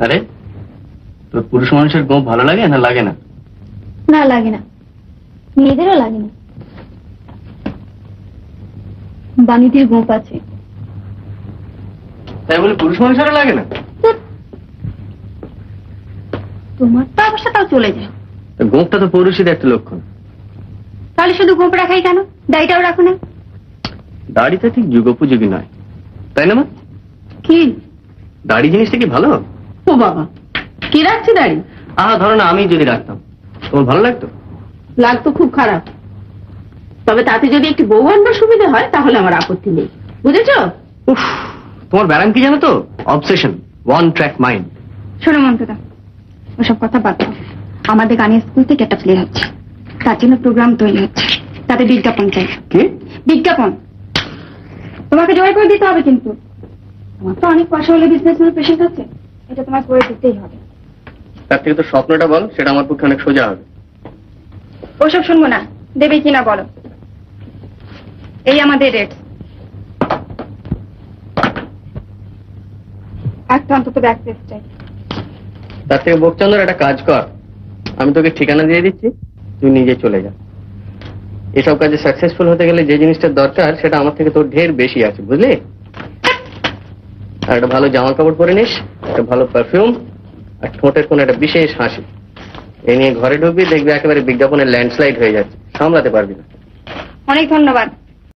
আরে তোর পুরুষ মানুষের গোঁফ ভালো লাগে না লাগে না? না লাগে না, মেয়েদেরও লাগে না। বাণীদের গোঁফ আছে, তাই বলে পুরুষ মানুষেরও লাগে না? তোমার তো অবস্থাটাও চলে যায়। গোঁফটা তো পৌরুষের একটা লক্ষণ। তাহলে শুধু গোঁফ রাখাই কেন, দাড়িটাও রাখো না? দাড়িটা ঠিক যুগোপযোগী নয়, তাই না মা? কি দাড়ি জিনিসটা কি ভালো? ও বাবা, কি রাখছি দাড়ি? ধরো না আমি যদি রাখতাম, তোমার ভালো লাগতো? লাগতো খুব খারাপ, তবে তাতে যদি একটি বউ আনবার সুবিধা হয় তাহলে আমার আপত্তি নেই, বুঝেছো? উফ, তোমার ব্যারাম কি জানো তো? Obsession, one track mind. শোনো মন্ত্রটা, ওসব কথা বাদ দাও। আমাদের গানের স্কুল থেকে একটা প্লে হচ্ছে, তার জন্য প্রোগ্রাম তৈরি হচ্ছে, তাতে বিজ্ঞাপন চাই। কি বিজ্ঞাপন? তোমাকে জয় করে দিতে হবে, কিন্তু আমার তো অনেক পয়সা হলে বিজনেসম্যান পেশেন্ট আছে, এটা তোমার করে দিতেই হবে। তার থেকে তো স্বপ্নটা বল, সেটা আমার পক্ষে অনেক সোজা হবে। ওসব শুনবো না, দেবে কিনা বলো। এই আমাদের রেট, একটা অন্তত ব্যাক পেজ চাই। তার থেকে বকচন্দ্র একটা কাজ কর, আমি তোকে ঠিকানা দিয়ে দিচ্ছি, তুই নিজে চলে যা। এসব কাজে সাকসেসফুল হতে গেলে যে জিনিসটার দরকার সেটা আমার থেকে তোর ঢের বেশি আছে, বুঝলি? আর একটা ভালো জামা কাপড় পরে নিস, একটা ভালো পারফিউম, আর ঠোঁটের কোন একটা বিশেষ হাসি। এই নিয়ে ঘরে ঢুকবি, দেখবি একেবারে বিজ্ঞাপনের ল্যান্ডস্লাইড হয়ে যাচ্ছে, সামলাতে পারবি না। অনেক ধন্যবাদ।